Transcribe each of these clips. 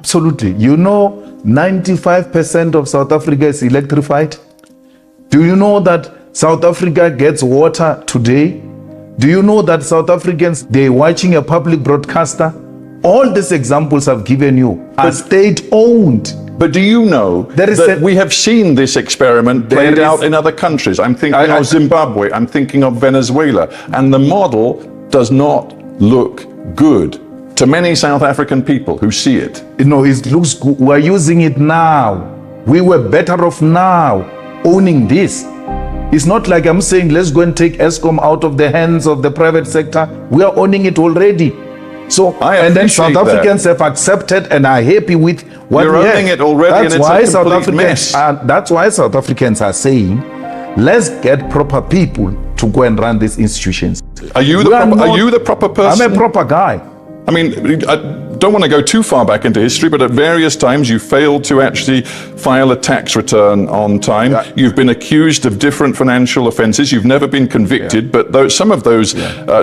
Absolutely. You know, 95% of South Africa is electrified. Do you know that South Africa gets water today? Do you know that South Africans, they're watching a public broadcaster? All these examples I've given you are state-owned. But do you know that we have seen this experiment played out in other countries? I'm thinking of Zimbabwe, I'm thinking of Venezuela, and the model does not look good to many South African people who see it. You know, it looks good. We're using it now. We were better off now owning this. It's not like I'm saying, let's go and take Eskom out of the hands of the private sector. We are owning it already. So, and then South Africans have accepted and are happy with what You're we have. owning it already, that's why That's why South Africans are saying, let's get proper people to go and run these institutions. Are you the proper person? I'm a proper guy. I mean, I don't want to go too far back into history, but at various times you failed to actually file a tax return on time. Yeah. You've been accused of different financial offenses. You've never been convicted, but some of those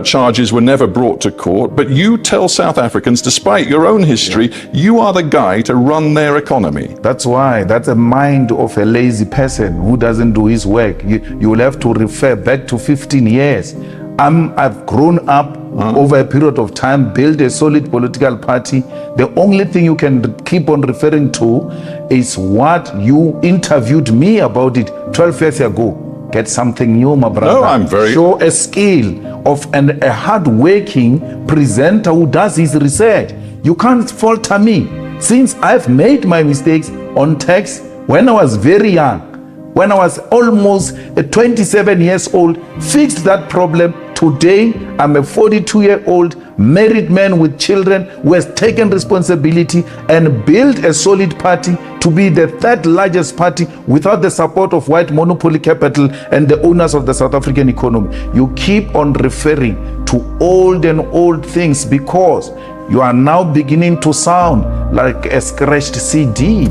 charges were never brought to court. But you tell South Africans, despite your own history, you are the guy to run their economy. That's why. That's a mind of a lazy person who doesn't do his work. You will have to refer back to 15 years. I've grown up over a period of time, built a solid political party. The only thing you can keep on referring to is what you interviewed me about it 12 years ago. Get something new, my brother. No, Show a skill of a hard-working presenter who does his research. You can't falter me. Since I've made my mistakes on tax when I was very young, when I was almost 27 years old, fixed that problem. Today, I'm a 42-year-old married man with children who has taken responsibility and built a solid party to be the third largest party without the support of white monopoly capital and the owners of the South African economy. You keep on referring to old things because you are now beginning to sound like a scratched CD.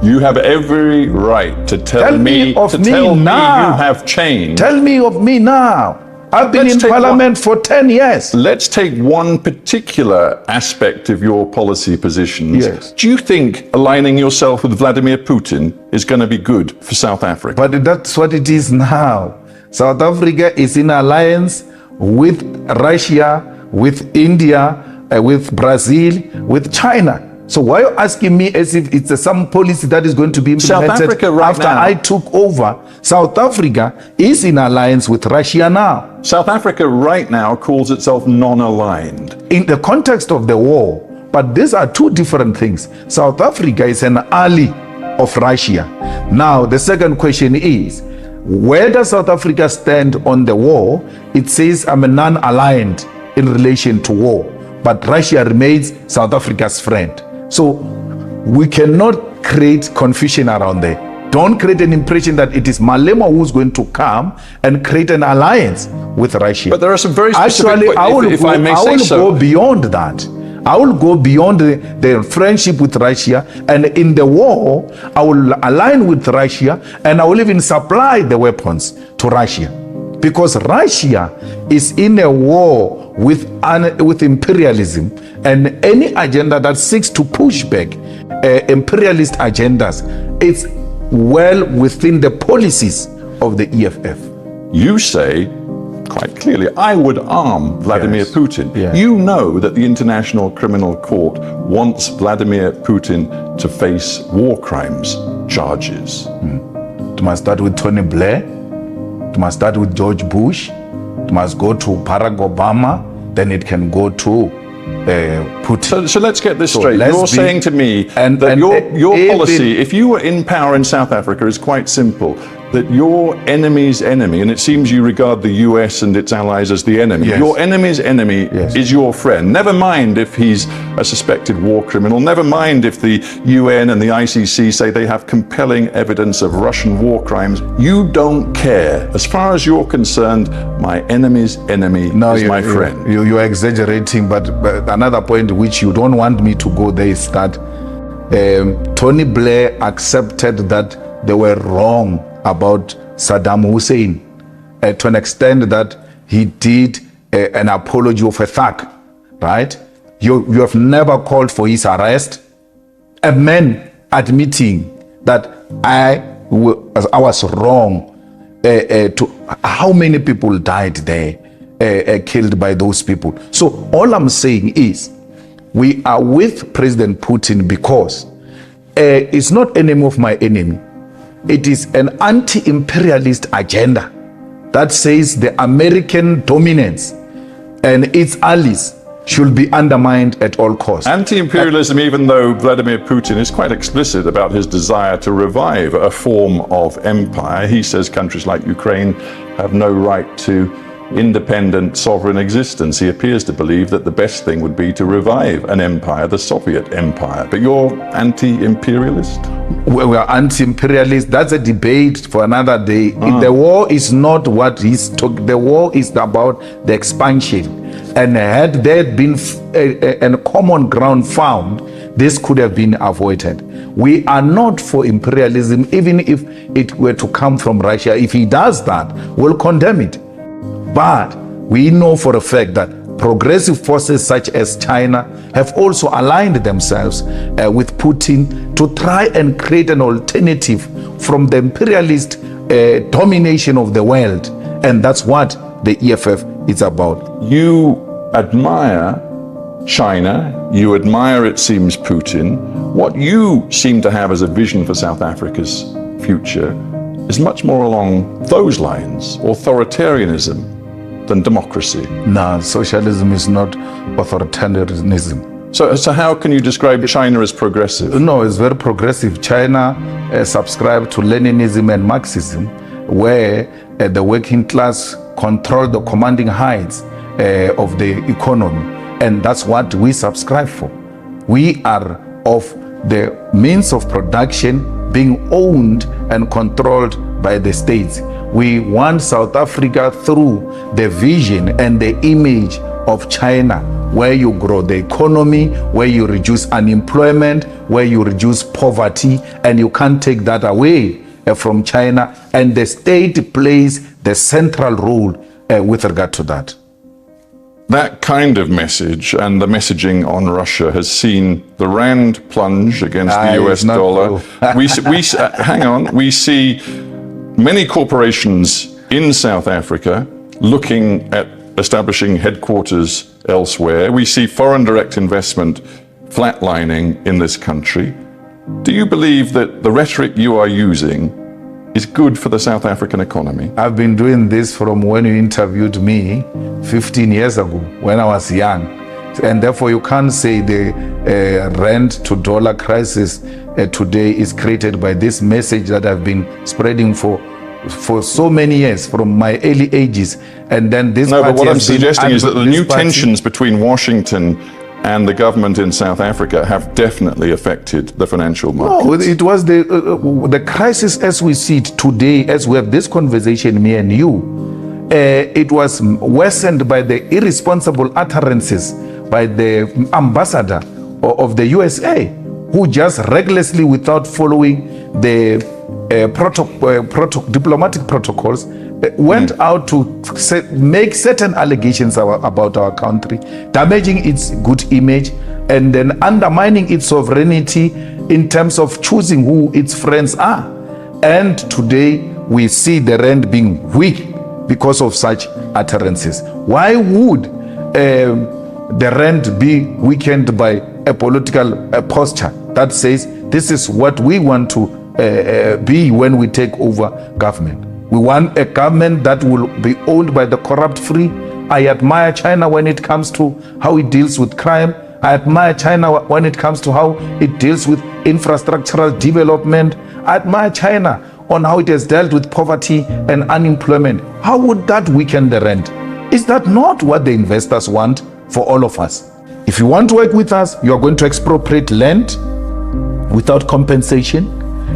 You have every right to tell me you have changed. Tell me of me now. I've been in parliament for 10 years. Let's take one particular aspect of your policy positions. Yes. Do you think aligning yourself with Vladimir Putin is going to be good for South Africa? But that's what it is now. South Africa is in alliance with Russia, with India, with Brazil, with China. So why are you asking me as if it's some policy that is going to be implemented South Africa right after now, I took over? South Africa is in alliance with Russia now. South Africa right now calls itself non-aligned. In the context of the war, but these are two different things. South Africa is an ally of Russia. Now, the second question is, where does South Africa stand on the war? It says I'm a non-aligned in relation to war, but Russia remains South Africa's friend. So we cannot create confusion around there. Don't create an impression that it is Malema who's going to come and create an alliance with Russia. But there are some very specific... Actually, I will go beyond that. I will go beyond the friendship with Russia, and in the war, I will align with Russia, and I will even supply the weapons to Russia. Because Russia is in a war with imperialism, and any agenda that seeks to push back imperialist agendas, it's well within the policies of the EFF. You say quite clearly, I would arm Vladimir Putin. Yes. You know that the International Criminal Court wants Vladimir Putin to face war crimes charges. It must start with Tony Blair. It must start with George Bush. It must go to Barack Obama. Then it can go to Putin. So let's get this straight. You're saying to me that your policy, if you were in power in South Africa, is quite simple. That your enemy's enemy, and it seems you regard the US and its allies as the enemy, your enemy's enemy is your friend. Never mind if he's a suspected war criminal, never mind if the UN and the ICC say they have compelling evidence of Russian war crimes. You don't care. As far as you're concerned, my enemy's enemy is my friend. You're exaggerating, but another point which you don't want me to go there is that Tony Blair accepted that they were wrong about Saddam Hussein to an extent that he did an apology of a thug, right? You have never called for his arrest. a man admitting that I was wrong. To how many people died there, killed by those people. So all I'm saying is, we are with President Putin because it's not enemy of my enemy. It is an anti-imperialist agenda that says the American dominance and its allies should be undermined at all costs. Anti-imperialism, even though Vladimir Putin is quite explicit about his desire to revive a form of empire. He says countries like Ukraine have no right to independent sovereign existence. He appears to believe that the best thing would be to revive an empire, the Soviet empire. But you're anti-imperialist? We are anti-imperialist. That's a debate for another day. The war is not what he's talking. The war is about the expansion. And had there been a common ground found, this could have been avoided. We are not for imperialism, even if it were to come from Russia. If he does that, we'll condemn it. But we know for a fact that progressive forces such as China have also aligned themselves with Putin to try and create an alternative from the imperialist domination of the world. And that's what the EFF is about. You admire China, you admire, it seems, Putin. What you seem to have as a vision for South Africa's future is much more along those lines, authoritarianism than democracy. No, socialism is not authoritarianism. So how can you describe China as progressive? No, it's very progressive. China subscribed to Leninism and Marxism, where the working class control the commanding heights of the economy. And that's what we subscribe for. We are of the means of production being owned and controlled by the states. We want South Africa through the vision and the image of China, where you grow the economy, where you reduce unemployment, where you reduce poverty, and you can't take that away from China. And the state plays the central role with regard to that. That kind of message and the messaging on Russia has seen the rand plunge against the US dollar. Hang on, we see many corporations in South Africa looking at establishing headquarters elsewhere. We see foreign direct investment flatlining in this country. Do you believe that the rhetoric you are using is good for the South African economy? I've been doing this from when you interviewed me 15 years ago when I was young. And therefore you can't say the rand to dollar crisis today is created by this message that I've been spreading for so many years, from my early ages. And then this No, but what I'm suggesting is that the new tensions between Washington and the government in South Africa have definitely affected the financial markets. No, it was the crisis as we see it today, as we have this conversation, me and you. It was worsened by the irresponsible utterances by the ambassador of the USA, who just recklessly, without following the diplomatic protocols, went out to make certain allegations about our country, damaging its good image and then undermining its sovereignty in terms of choosing who its friends are. And today we see the rand being weak because of such utterances. Why would the rand be weakened by a political posture that says this is what we want to be when we take over government? We want a government that will be owned by the corrupt free. I admire China when it comes to how it deals with crime. I admire China when it comes to how it deals with infrastructural development. I admire China on how it has dealt with poverty and unemployment. How would that weaken the rand? Is that not what the investors want for all of us? If you want to work with us, you are going to expropriate land without compensation.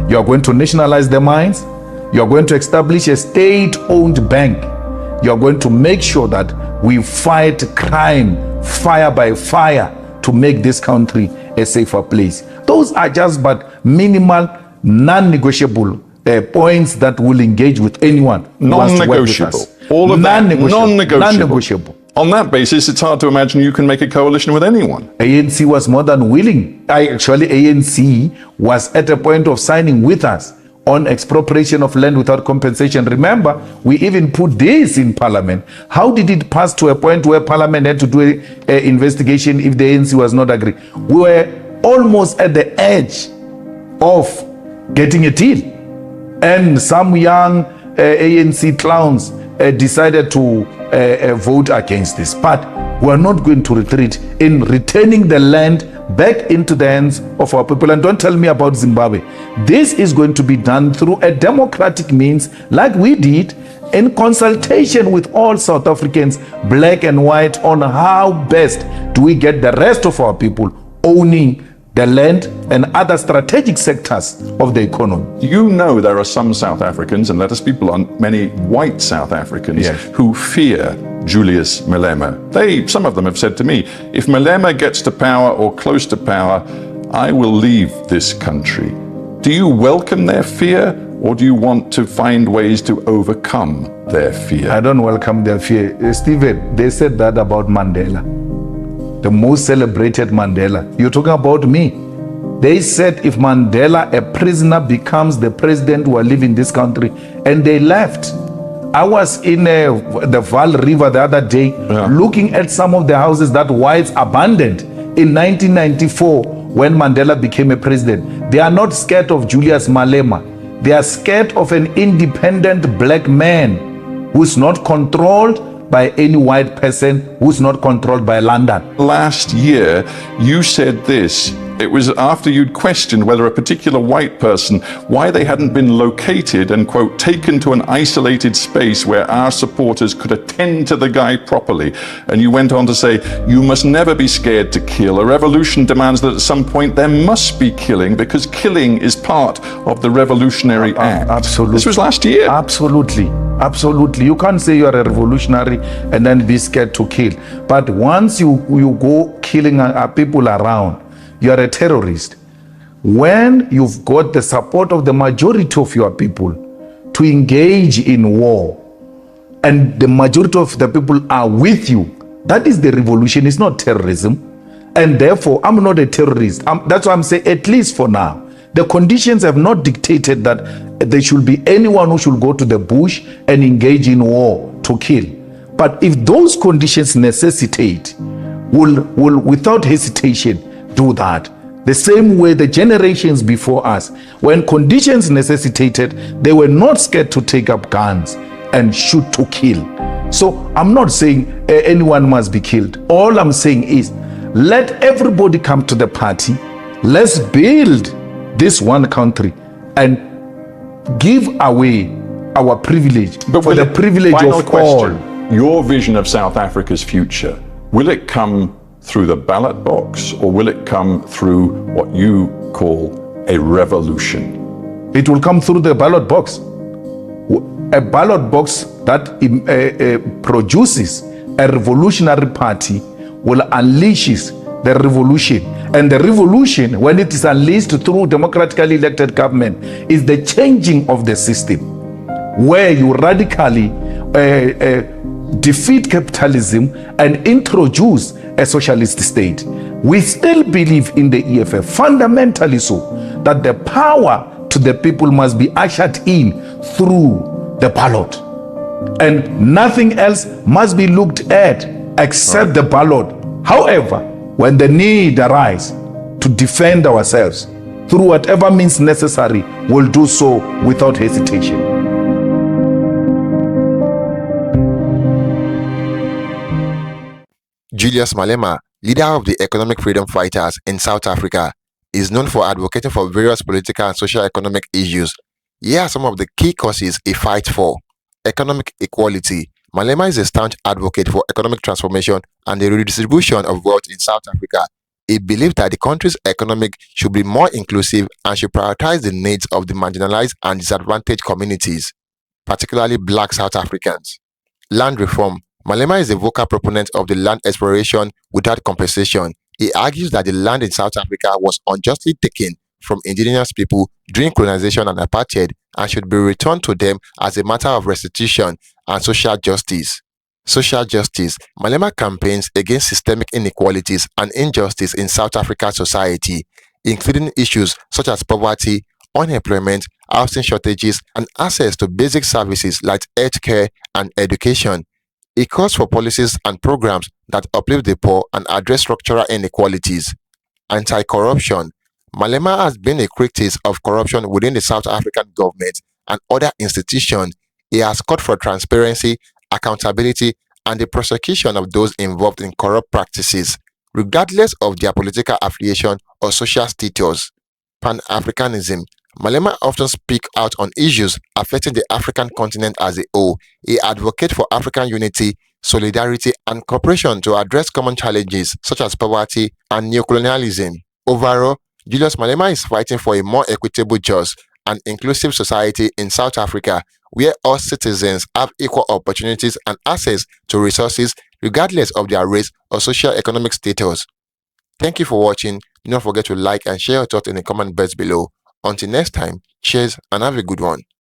You are going to nationalize the mines. You are going to establish a state-owned bank. You are going to make sure that we fight crime, fire by fire, to make this country a safer place. Those are just but minimal, non-negotiable points that will engage with anyone. Non-negotiable. All of that, non-negotiable. Non-negotiable. On that basis, it's hard to imagine you can make a coalition with anyone. ANC was more than willing. Actually, ANC was at a point of signing with us on expropriation of land without compensation. Remember, we even put this in Parliament. How did it pass to a point where Parliament had to do an investigation if the ANC was not agreeing? We were almost at the edge of getting a deal. And some young ANC clowns decided to vote against this. But we're not going to retreat in returning the land back into the hands of our people. And don't tell me about Zimbabwe. This is going to be done through a democratic means, like we did in consultation with all South Africans, black and white, on how best do we get the rest of our people owning the land and other strategic sectors of the economy. You know there are some South Africans, and let us be blunt, many white South Africans, yes, who fear Julius Malema. Some of them have said to me, if Malema gets to power or close to power, I will leave this country. Do you welcome their fear, or do you want to find ways to overcome their fear? I don't welcome their fear. Stephen, they said that about Mandela, the most celebrated Mandela. You're talking about me. They said if Mandela, a prisoner, becomes the president, who are leaving this country, and they left. I was in the Vaal River the other day, looking at some of the houses that whites abandoned in 1994 when Mandela became a president. They are not scared of Julius Malema. They are scared of an independent black man who's not controlled by any white person, who's not controlled by London. Last year, you said this. It was after you'd questioned whether a particular white person, why they hadn't been located and, quote, taken to an isolated space where our supporters could attend to the guy properly. And you went on to say, you must never be scared to kill. A revolution demands that at some point there must be killing, because killing is part of the revolutionary act. Absolutely. This was last year. Absolutely. Absolutely. You can't say you're a revolutionary and then be scared to kill. But once you go killing people around, you're a terrorist. When you've got the support of the majority of your people to engage in war, and the majority of the people are with you, that is the revolution. It's not terrorism. And therefore, I'm not a terrorist. That's why I'm saying, at least for now, the conditions have not dictated that there should be anyone who should go to the bush and engage in war to kill. But if those conditions necessitate, will without hesitation do that. The same way the generations before us, when conditions necessitated, they were not scared to take up guns and shoot to kill. So I'm not saying anyone must be killed. All I'm saying is, let everybody come to the party. Let's build this one country and give away our privilege, but for the privilege of all. Your vision of South Africa's future, will it come through the ballot box, or will it come through what you call a revolution? It will come through the ballot box. A ballot box that produces a revolutionary party will unleash the revolution. And the revolution, when it is unleashed through democratically elected government, is the changing of the system, where you radically defeat capitalism and introduce a socialist state. We still believe in the EFF, fundamentally so, that the power to the people must be ushered in through the ballot. And nothing else must be looked at except the ballot. However, when the need arises to defend ourselves through whatever means necessary, we'll do so without hesitation. Julius Malema, leader of the economic freedom fighters in South Africa, is known for advocating for various political and socio-economic issues. Here are some of the key causes he fights for. Economic equality. Malema is a staunch advocate for economic transformation and the redistribution of wealth in South Africa. He believes that the country's economic should be more inclusive and should prioritize the needs of the marginalized and disadvantaged communities, particularly Black South Africans. Land reform. Malema is a vocal proponent of the land expropriation without compensation. He argues that the land in South Africa was unjustly taken from indigenous people during colonization and apartheid and should be returned to them as a matter of restitution and social justice. Social justice. Malema campaigns against systemic inequalities and injustice in South African society, including issues such as poverty, unemployment, housing shortages, and access to basic services like healthcare and education. He calls for policies and programs that uplift the poor and address structural inequalities. Anti-corruption. Malema has been a critic of corruption within the South African government and other institutions. He has called for transparency, accountability, and the prosecution of those involved in corrupt practices, regardless of their political affiliation or social status. Pan-Africanism. Malema often speaks out on issues affecting the African continent as a whole. He advocates for African unity, solidarity, and cooperation to address common challenges such as poverty and neocolonialism. Overall, Julius Malema is fighting for a more equitable, just, and inclusive society in South Africa, where all citizens have equal opportunities and access to resources regardless of their race or socio-economic status. Thank you for watching. Do not forget to like and share your thoughts in the comment box below. Until next time, cheers and have a good one.